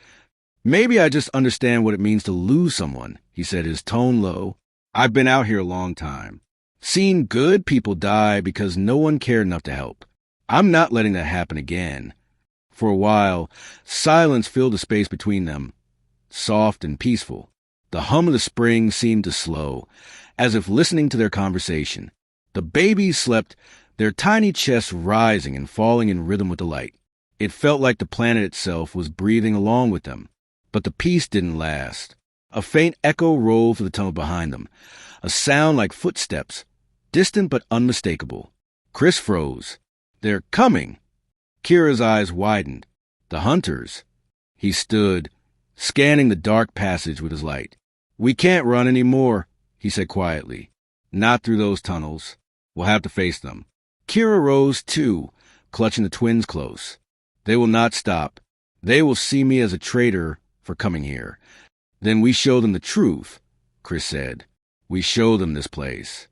Maybe I just understand what it means to lose someone, he said, his tone low. I've been out here a long time. Seen good people die because no one cared enough to help. I'm not letting that happen again. For a while, silence filled the space between them, soft and peaceful. The hum of the spring seemed to slow, as if listening to their conversation. The babies slept, their tiny chests rising and falling in rhythm with the light. It felt like the planet itself was breathing along with them. But the peace didn't last. A faint echo rolled through the tunnel behind them, a sound like footsteps, distant but unmistakable. Chris froze. They're coming! Kira's eyes widened. The hunters. He stood, scanning the dark passage with his light. We can't run any more, he said quietly. Not through those tunnels. We'll have to face them. Kira rose too, clutching the twins close. They will not stop. They will see me as a traitor for coming here. Then we show them the truth, Chris said. We show them this place.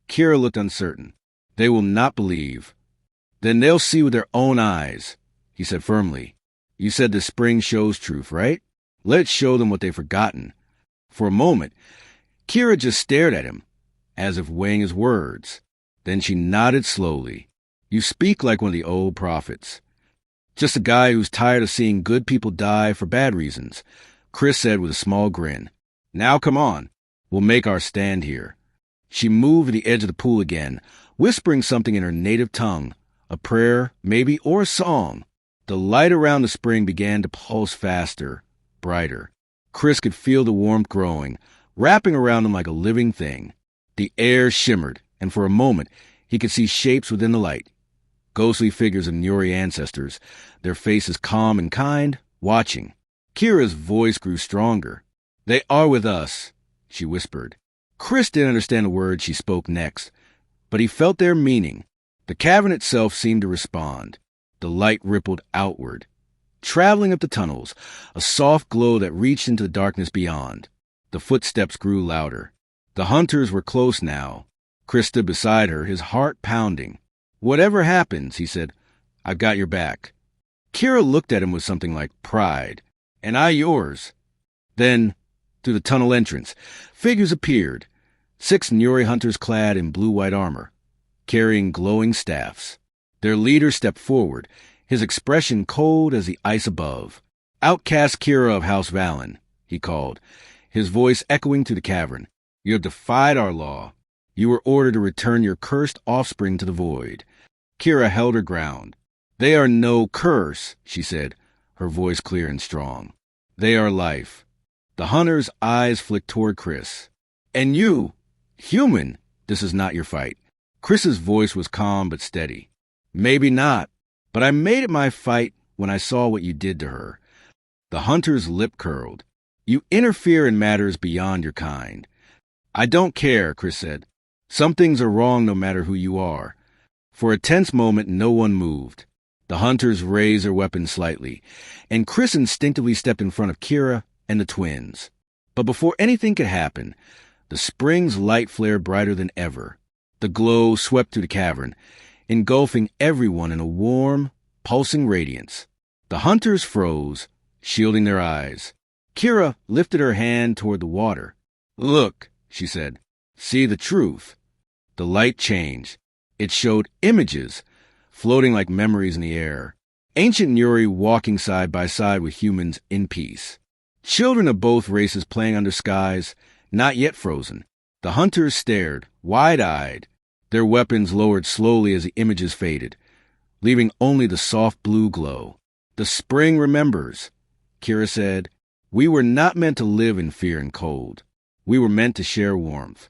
Kira looked uncertain. They will not believe. Then they'll see with their own eyes, he said firmly. You said the spring shows truth, right? Let's show them what they've forgotten. For a moment, Kira just stared at him, as if weighing his words. Then she nodded slowly. You speak like one of the old prophets. Just a guy who's tired of seeing good people die for bad reasons, Chris said with a small grin. Now come on. We'll make our stand here. She moved to the edge of the pool again, whispering something in her native tongue, a prayer, maybe, or a song. The light around the spring began to pulse faster, brighter. Chris could feel the warmth growing, wrapping around him like a living thing. The air shimmered, and for a moment he could see shapes within the light. Ghostly figures of Nuri ancestors, their faces calm and kind, watching. Kira's voice grew stronger. They are with us, she whispered. Chris didn't understand the words she spoke next, but he felt their meaning. The cavern itself seemed to respond. The light rippled outward, traveling up the tunnels, a soft glow that reached into the darkness beyond. The footsteps grew louder. The hunters were close now. Chris stood beside her, his heart pounding. Whatever happens, he said, I've got your back. Kira looked at him with something like pride. And I yours. Then, through the tunnel entrance, figures appeared. 6 Nuri hunters clad in blue-white armor, carrying glowing staffs. Their leader stepped forward, his expression cold as the ice above. Outcast Kira of House Valen, he called, his voice echoing through the cavern. You have defied our law. You were ordered to return your cursed offspring to the void. Kira held her ground. They are no curse, she said, her voice clear and strong. They are life. The hunter's eyes flicked toward Chris. And you, human, this is not your fight. Chris's voice was calm but steady. Maybe not, but I made it my fight when I saw what you did to her. The hunter's lip curled. You interfere in matters beyond your kind. I don't care, Chris said. Some things are wrong no matter who you are. For a tense moment, no one moved. The hunters raised their weapons slightly, and Chris instinctively stepped in front of Kira and the twins. But before anything could happen, the spring's light flared brighter than ever. The glow swept through the cavern, engulfing everyone in a warm, pulsing radiance. The hunters froze, shielding their eyes. Kira lifted her hand toward the water. Look, she said. See the truth. The light changed. It showed images, floating like memories in the air. Ancient Nuri walking side by side with humans in peace. Children of both races playing under skies, not yet frozen. The hunters stared, wide-eyed, their weapons lowered slowly as the images faded, leaving only the soft blue glow. The spring remembers, Kira said. We were not meant to live in fear and cold. We were meant to share warmth.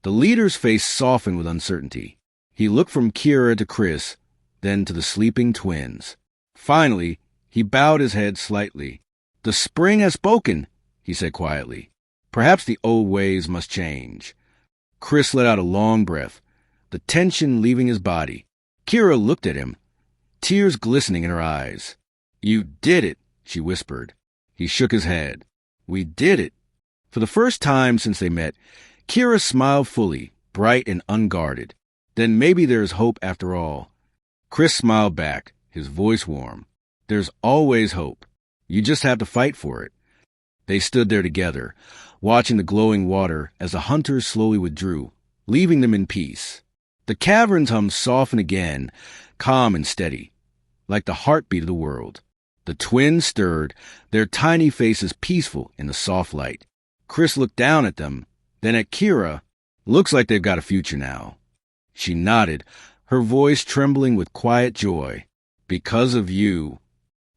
The leader's face softened with uncertainty. He looked from Kira to Chris, then to the sleeping twins. Finally, he bowed his head slightly. The spring has spoken, he said quietly. Perhaps the old ways must change. Chris let out a long breath, the tension leaving his body. Kira looked at him, tears glistening in her eyes. You did it, she whispered. He shook his head. We did it. For the first time since they met, Kira smiled fully, bright and unguarded. Then maybe there's hope after all. Chris smiled back, his voice warm. There's always hope. You just have to fight for it. They stood there together, watching the glowing water as the hunters slowly withdrew, leaving them in peace. The cavern's hum softened again, calm and steady, like the heartbeat of the world. The twins stirred, their tiny faces peaceful in the soft light. Chris looked down at them, then at Kira. Looks like they've got a future now. She nodded, her voice trembling with quiet joy. Because of you.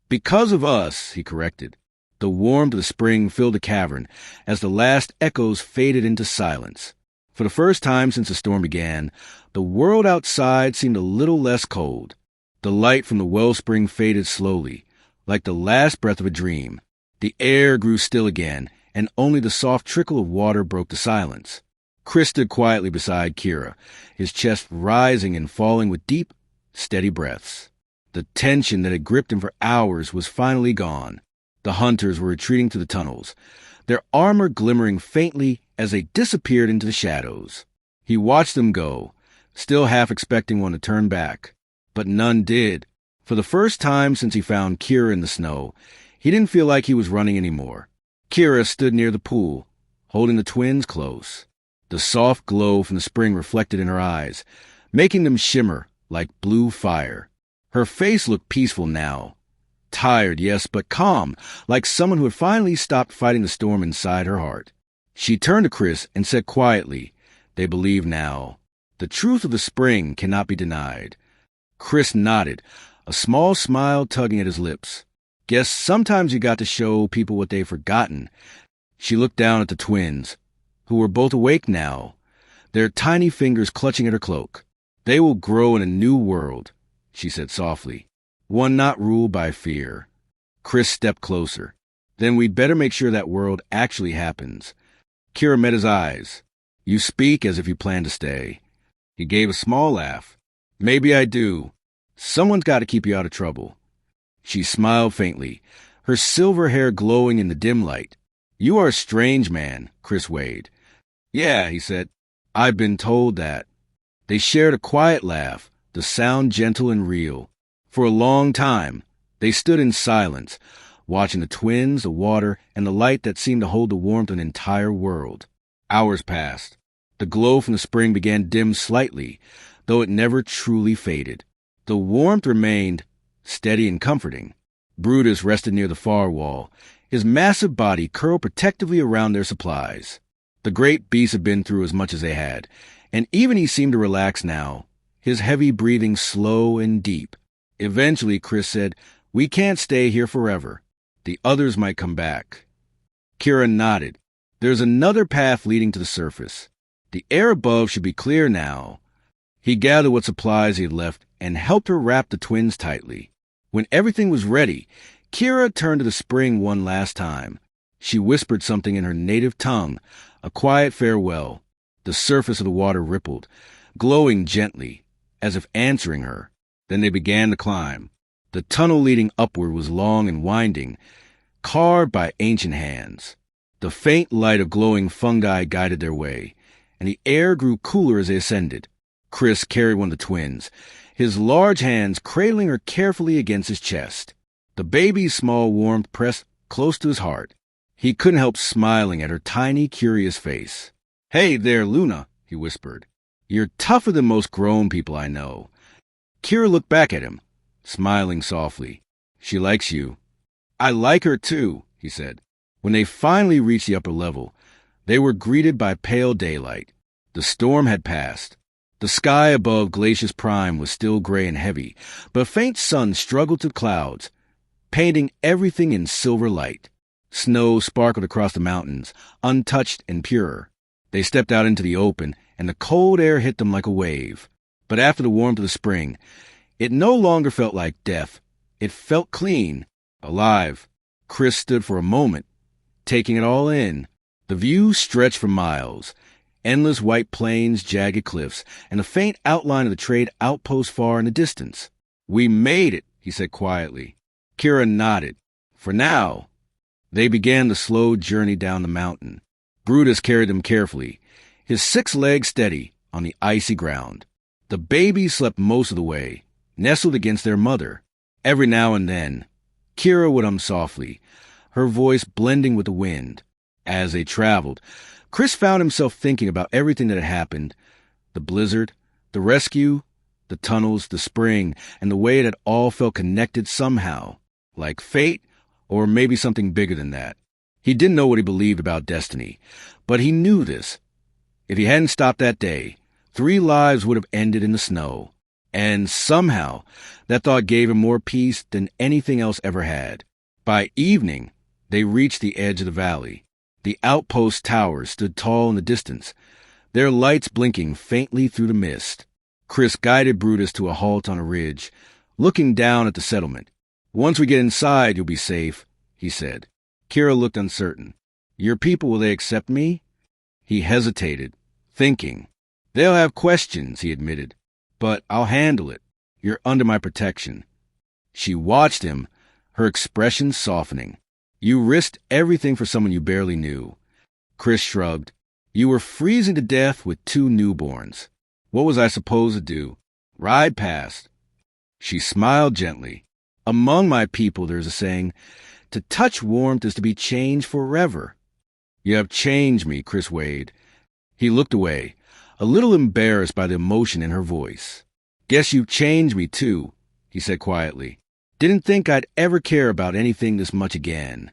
Because of us, he corrected. The warmth of the spring filled the cavern as the last echoes faded into silence. For the first time since the storm began, the world outside seemed a little less cold. The light from the wellspring faded slowly, like the last breath of a dream. The air grew still again, and only the soft trickle of water broke the silence. Chris stood quietly beside Kira, his chest rising and falling with deep, steady breaths. The tension that had gripped him for hours was finally gone. The hunters were retreating to the tunnels, their armor glimmering faintly as they disappeared into the shadows. He watched them go, still half expecting one to turn back. But none did. For the first time since he found Kira in the snow, he didn't feel like he was running anymore. Kira stood near the pool, holding the twins close. The soft glow from the spring reflected in her eyes, making them shimmer like blue fire. Her face looked peaceful now. Tired, yes, but calm, like someone who had finally stopped fighting the storm inside her heart. She turned to Chris and said quietly, "They believe now. The truth of the spring cannot be denied." Chris nodded, a small smile tugging at his lips. "Guess sometimes you got to show people what they've forgotten." She looked down at the twins, who were both awake now, their tiny fingers clutching at her cloak. "They will grow in a new world," she said softly. "One not ruled by fear." Chris stepped closer. "Then we'd better make sure that world actually happens." Kira met his eyes. "You speak as if you plan to stay." He gave a small laugh. "Maybe I do. Someone's got to keep you out of trouble." She smiled faintly, her silver hair glowing in the dim light. "You are a strange man," Chris weighed. "Yeah," he said. "I've been told that." They shared a quiet laugh, the sound gentle and real. For a long time, they stood in silence, watching the twins, the water, and the light that seemed to hold the warmth of an entire world. Hours passed. The glow from the spring began to dim slightly, though it never truly faded. The warmth remained, steady and comforting. Brutus rested near the far wall, his massive body curled protectively around their supplies. The great beast had been through as much as they had, and even he seemed to relax now, his heavy breathing slow and deep. Eventually, Chris said, "We can't stay here forever. The others might come back." Kira nodded. "There's another path leading to the surface. The air above should be clear now." He gathered what supplies he had left and helped her wrap the twins tightly. When everything was ready, Kira turned to the spring one last time. She whispered something in her native tongue, a quiet farewell. The surface of the water rippled, glowing gently, as if answering her. Then they began to climb. The tunnel leading upward was long and winding, carved by ancient hands. The faint light of glowing fungi guided their way, and the air grew cooler as they ascended. Chris carried one of the twins, his large hands cradling her carefully against his chest. The baby's small warmth pressed close to his heart. He couldn't help smiling at her tiny, curious face. "Hey there, Luna," he whispered. "You're tougher than most grown people I know." Kira looked back at him, smiling softly. "She likes you." "I like her too," he said. When they finally reached the upper level, they were greeted by pale daylight. The storm had passed. The sky above Glacius Prime was still gray and heavy, but a faint sun struggled through clouds, painting everything in silver light. Snow sparkled across the mountains, untouched and pure. They stepped out into the open, and the cold air hit them like a wave. But after the warmth of the spring, it no longer felt like death. It felt clean, alive. Chris stood for a moment, taking it all in. The view stretched for miles, endless white plains, jagged cliffs, and the faint outline of the trade outpost far in the distance. "We made it," he said quietly. Kira nodded. For now, they began the slow journey down the mountain. Brutus carried them carefully, his 6 legs steady on the icy ground. The babies slept most of the way, nestled against their mother. Every now and then, Kira would hum softly, her voice blending with the wind. As they traveled, Chris found himself thinking about everything that had happened. The blizzard, the rescue, the tunnels, the spring, and the way it had all felt connected somehow, like fate, or maybe something bigger than that. He didn't know what he believed about destiny, but he knew this. If he hadn't stopped that day, 3 lives would have ended in the snow. And somehow, that thought gave him more peace than anything else ever had. By evening, they reached the edge of the valley. The outpost towers stood tall in the distance, their lights blinking faintly through the mist. Chris guided Brutus to a halt on a ridge, looking down at the settlement. "Once we get inside, you'll be safe," he said. Kira looked uncertain. "Your people, will they accept me?" He hesitated, Thinking. They'll have questions, he admitted. But I'll handle it. You're under my protection. She watched him, her expression softening. You risked everything for someone you barely knew. Chris shrugged. You were freezing to death with 2 newborns. What was I supposed to do? Ride past. She smiled gently. Among my people, there's a saying, to touch warmth is to be changed forever. You have changed me, Chris weighed. He looked away, a little embarrassed by the emotion in her voice. Guess you've changed me, too, he said quietly. Didn't think I'd ever care about anything this much again.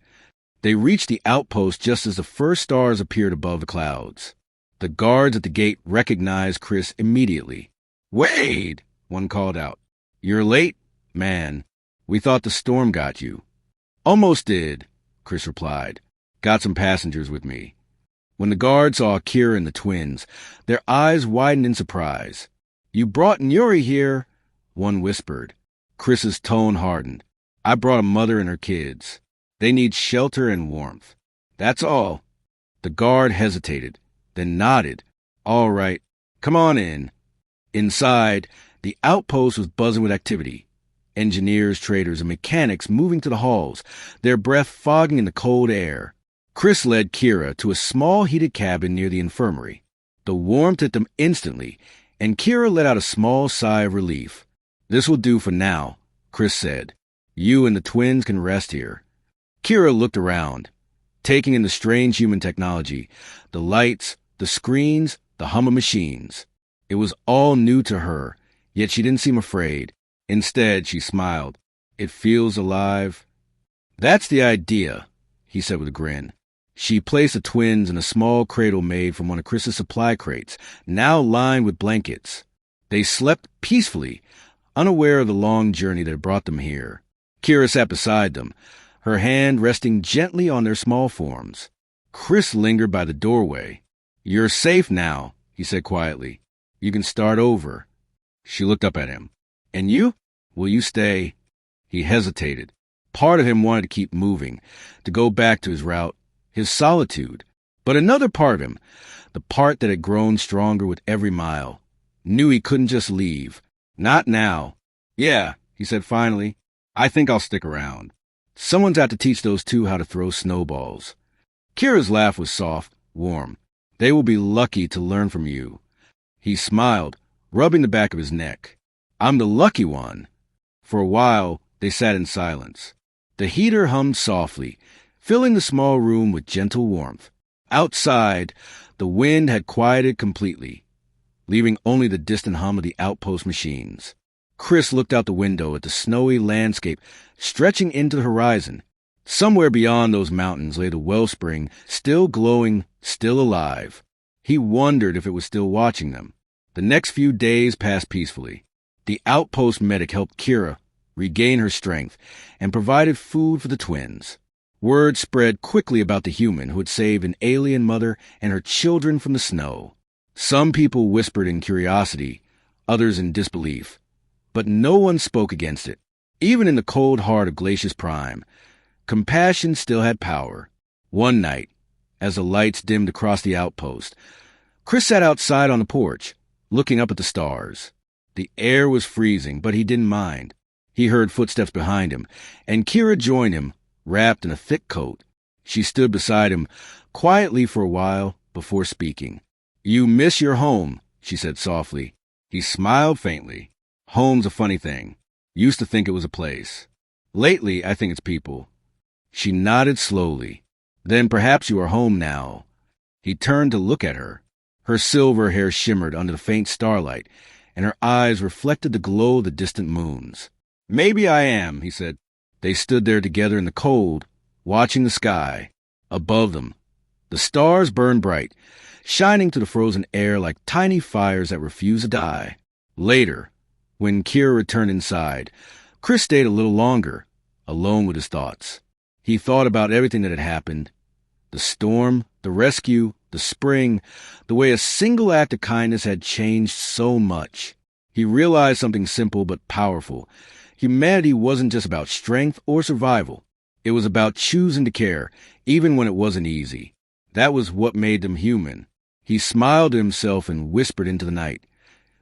They reached the outpost just as the first stars appeared above the clouds. The guards at the gate recognized Chris immediately. Wade! One called out. You're late, man. We thought the storm got you. Almost did, Chris replied. Got some passengers with me. When the guards saw Kira and the twins, their eyes widened in surprise. You brought Nuri here, one whispered. Chris's tone hardened. I brought a mother and her kids. They need shelter and warmth. That's all. The guard hesitated, then nodded. All right, come on in. Inside, the outpost was buzzing with activity. Engineers, traders, and mechanics moving to the halls, their breath fogging in the cold air. Chris led Kira to a small heated cabin near the infirmary. The warmth hit them instantly, and Kira let out a small sigh of relief. This will do for now, Chris said. You and the twins can rest here. Kira looked around, taking in the strange human technology, the lights, the screens, the hum of machines. It was all new to her, yet she didn't seem afraid. Instead, she smiled. It feels alive. That's the idea, he said with a grin. She placed the twins in a small cradle made from one of Chris's supply crates, now lined with blankets. They slept peacefully, unaware of the long journey that had brought them here. Kira sat beside them, her hand resting gently on their small forms. Chris lingered by the doorway. You're safe now, he said quietly. You can start over. She looked up at him. And you? Will you stay? He hesitated. Part of him wanted to keep moving, to go back to his route, his solitude. But another part of him, the part that had grown stronger with every mile, knew he couldn't just leave. Not now. Yeah, he said finally. I think I'll stick around. Someone's out to teach those 2 how to throw snowballs. Kira's laugh was soft, warm. They will be lucky to learn from you. He smiled, rubbing the back of his neck. I'm the lucky one. For a while, they sat in silence. The heater hummed softly, filling the small room with gentle warmth. Outside, the wind had quieted completely, leaving only the distant hum of the outpost machines. Chris looked out the window at the snowy landscape stretching into the horizon. Somewhere beyond those mountains lay the wellspring, still glowing, still alive. He wondered if it was still watching them. The next few days passed peacefully. The outpost medic helped Kira regain her strength and provided food for the twins. Word spread quickly about the human who had saved an alien mother and her children from the snow. Some people whispered in curiosity, others in disbelief. But no one spoke against it. Even in the cold heart of Glacius Prime, compassion still had power. One night, as the lights dimmed across the outpost, Chris sat outside on the porch, looking up at the stars. The air was freezing, but he didn't mind. He heard footsteps behind him, and Kira joined him, wrapped in a thick coat. She stood beside him quietly for a while before speaking. You miss your home, she said softly. He smiled faintly. Home's a funny thing. Used to think it was a place. Lately, I think it's people. She nodded slowly. Then perhaps you are home now. He turned to look at her. Her silver hair shimmered under the faint starlight, and her eyes reflected the glow of the distant moons. Maybe I am, he said. They stood there together in the cold, watching the sky. Above them, the stars burned bright, shining to the frozen air like tiny fires that refused to die. Later, when Kira returned inside, Chris stayed a little longer, alone with his thoughts. He thought about everything that had happened. The storm, the rescue, the spring, the way a single act of kindness had changed so much. He realized something simple but powerful. Humanity wasn't just about strength or survival. It was about choosing to care, even when it wasn't easy. That was what made them human. He smiled to himself and whispered into the night,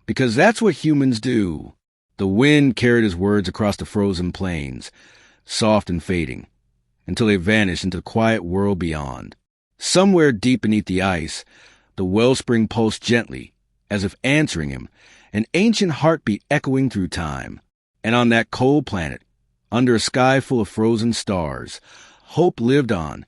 "Because that's what humans do." The wind carried his words across the frozen plains, soft and fading, until they vanished into the quiet world beyond. Somewhere deep beneath the ice, the wellspring pulsed gently, as if answering him, an ancient heartbeat echoing through time. And on that cold planet, under a sky full of frozen stars, hope lived on,